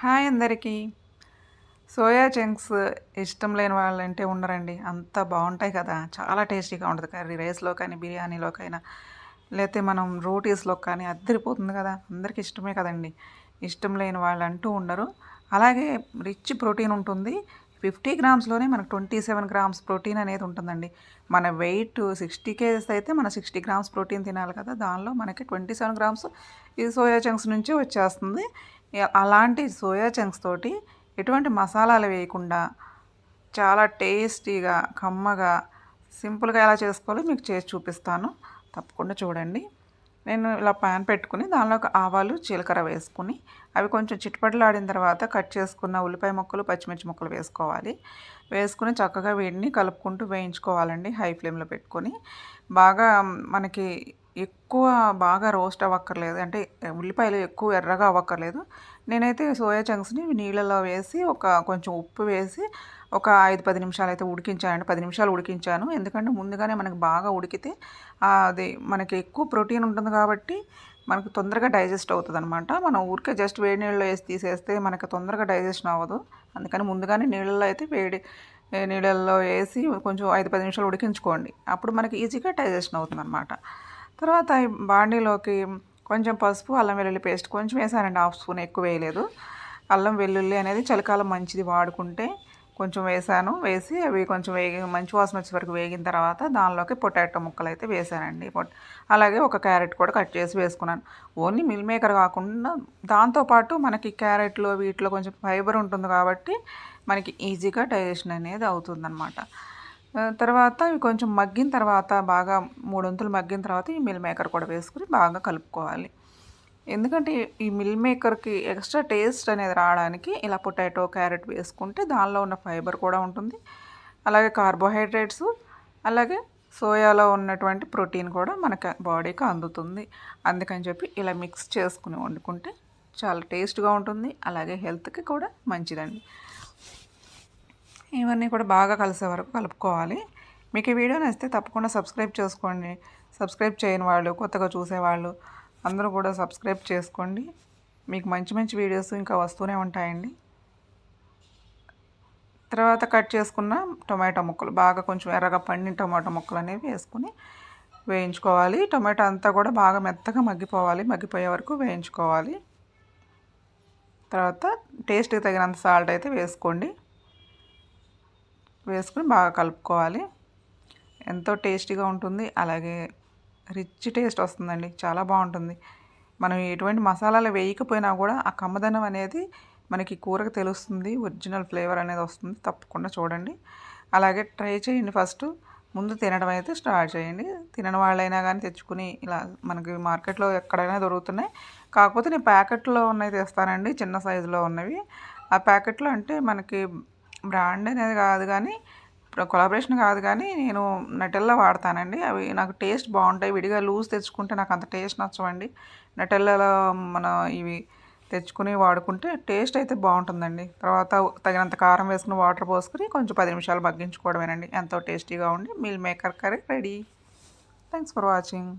Hi అందరికీ. Soya chunks ఇష్టం లేని వాళ్ళంటే ఉండరండి. అంత బావుంటాయి కదా! చాలా టేస్టీగా ఉంటది కర్రీ. రైస్‌లో కానీ, బిర్యానీలోకైనా లేతే మనం రోటీస్‌లో కానీ అద్దిరిపోతుంది కదా! అందరికి ఇష్టమే కదండీ. ఇష్టం లేని వాళ్ళంటూ ఉండరు. అలాగే రిచ్ ప్రోటీన్ ఉంటుంది. 50 గ్రామ్స్‌లోనే మనకు 27 గ్రామ్స్ ప్రోటీన్ అనేది ఉంటుందండి. మన వెయిట్ 60 కేజెస్ అయితే మన 60 గ్రామ్స్ ప్రోటీన్ తినాలి కదా! దానిలో మనకి 27 గ్రామ్స్ ఈ సోయా చంక్స్ నుంచే వచ్చేస్తుంది. అలాంటి సోయా చంక్స్ తోటి ఎటువంటి మసాలాలు వేయకుండా చాలా టేస్టీగా, కమ్మగా, సింపుల్‌గా ఎలా చేసుకోవాలో మీకు చేసి చూపిస్తాను. తప్పకుండా చూడండి. నేను ఇలా పాన్ పెట్టుకుని దానిలోకి ఆవాలు, జీలకర్ర వేసుకొని అవి కొంచెం చిటపటలాడిన తర్వాత కట్ చేసుకున్న ఉల్లిపాయ ముక్కలు, పచ్చిమిర్చి ముక్కలు వేసుకోవాలి. వేసుకొని చక్కగా వీటిని కలుపుకుంటూ వేయించుకోవాలండి హై ఫ్లేమ్‌లో పెట్టుకొని. బాగా మనకి ఎక్కువ బాగా రోస్ట్ అవ్వక్కర్లేదు. అంటే ఉల్లిపాయలు ఎక్కువ ఎర్రగా అవ్వక్కర్లేదు. నేనైతే సోయా చంక్స్‌ని నీళ్ళలో వేసి కొంచెం ఉప్పు వేసి ఒక 5, 10 నిమిషాలైతే ఉడికించానండి. 10 నిమిషాలు ఉడికించాను. ఎందుకంటే ముందుగానే మనకు బాగా ఉడికితే అది మనకి ఎక్కువ ప్రోటీన్ ఉంటుంది కాబట్టి మనకు తొందరగా డైజెస్ట్ అవుతదనమాట. మనం ఊరికే జస్ట్ వేడి నీళ్ళలో వేసి తీసేస్తే మనకు తొందరగా డైజెషన్ అవ్వదు. అందుకని ముందుగానే నీళ్ళల్లో అయితే నీళ్ళల్లో వేసి కొంచెం 5, 10 నిమిషాలు ఉడికించుకోండి. అప్పుడు మనకి ఈజీగా డైజెషన్ అవుతుందనమాట. తర్వాత ఈ బాండీలోకి కొంచెం పసుపు, అల్లం వెల్లుల్లి పేస్ట్ కొంచెం వేసానండి. హాఫ్ స్పూన్ ఎక్కువ వేయలేదు. అల్లం వెల్లుల్లి అనేది చలికాలం మంచిది వాడుకుంటే కొంచెం వేసాను. వేసి అవి కొంచెం మంచి వాసన వచ్చే వరకు వేగిన తర్వాత దానిలోకి పొటాటో ముక్కలైతే వేసానండి. అలాగే ఒక క్యారెట్ కూడా కట్ చేసి వేసుకున్నాను. ఓన్లీ మిల్ మేకర్ కాకుండా దాంతోపాటు మనకి క్యారెట్‌లో వీటిలో కొంచెం ఫైబర్ ఉంటుంది కాబట్టి మనకి ఈజీగా డైజెషన్ అనేది అవుతుందనమాట. తర్వాత ఇవి కొంచెం మగ్గిన తర్వాత బాగా మూడొంతులు మగ్గిన తర్వాత ఈ మిల్ మేకర్ కూడా వేసుకొని బాగా కలుపుకోవాలి. ఎందుకంటే ఈ మిల్ మేకర్‌కి ఎక్స్ట్రా టేస్ట్ అనేది రావడానికి ఇలా పొటాటో, క్యారెట్ వేసుకుంటే దానిలో ఉన్న ఫైబర్ కూడా ఉంటుంది. అలాగే కార్బోహైడ్రేట్స్, అలాగే సోయాలో ఉన్నటువంటి ప్రోటీన్ కూడా మనకి బాడీకి అందుతుంది. అందుకని చెప్పి ఇలా మిక్స్ చేసుకుని వండుకుంటే చాలా టేస్ట్‌గా ఉంటుంది. అలాగే హెల్త్‌కి కూడా మంచిదండి. ఇవన్నీ కూడా బాగా కలిసే వరకు కలుపుకోవాలి. మీకు ఈ వీడియో నచ్చితే తప్పకుండా సబ్స్క్రైబ్ చేసుకోండి. సబ్స్క్రైబ్ చేయని వాళ్ళు, కొత్తగా చూసేవాళ్ళు అందరూ కూడా సబ్స్క్రైబ్ చేసుకోండి. మీకు మంచి మంచి వీడియోస్ ఇంకా వస్తూనే ఉంటాయండి. తర్వాత కట్ చేసుకున్న టొమాటో ముక్కలు బాగా కొంచెం ఎర్రగా పండిన టొమాటో ముక్కలు అనేవి వేసుకుని వేయించుకోవాలి. టొమాటో అంతా కూడా బాగా మెత్తగా మగ్గిపోవాలి. మగ్గిపోయే వరకు వేయించుకోవాలి. తర్వాత టేస్ట్‌కి తగినంత సాల్ట్ అయితే వేసుకోండి. వేసుకుని బాగా కలుపుకోవాలి. ఎంతో టేస్టీగా ఉంటుంది. అలాగే రిచ్ టేస్ట్ వస్తుందండి. చాలా బాగుంటుంది. మనం ఎటువంటి మసాలాలు వేయకపోయినా కూడా ఆ కమ్మదనం అనేది మనకి కూరకు తెలుస్తుంది. ఒరిజినల్ ఫ్లేవర్ అనేది వస్తుంది. తప్పకుండా చూడండి. అలాగే ట్రై చేయండి. ఫస్ట్ ముందు తినడం అయితే స్టార్ట్ చేయండి. తినని వాళ్ళైనా కానీ తెచ్చుకుని ఇలా మనకి మార్కెట్లో ఎక్కడైనా దొరుకుతున్నాయి. కాకపోతే నేను ప్యాకెట్లో ఉన్నవి తెస్తానండి. చిన్న సైజులో ఉన్నవి. ఆ ప్యాకెట్లో అంటే మనకి బ్రాండ్ అనేది కాదు కానీ కొలాబరేషన్ కాదు కానీ నేను నటెల్లా వాడతానండి. అవి నాకు టేస్ట్ బాగుంటాయి. విడిగా లూజ్ తెచ్చుకుంటే నాకు అంత టేస్ట్ నచ్చవండి. నటెల్లాలో మన ఇవి తెచ్చుకుని వాడుకుంటే టేస్ట్ అయితే బాగుంటుందండి. తర్వాత తగినంత కారం వేసుకుని వాటర్ పోసుకుని కొంచెం 10 నిమిషాలు మగ్గించుకోవడమేనండి. ఎంతో టేస్టీగా ఉండి meal maker curry ready. Thanks for watching.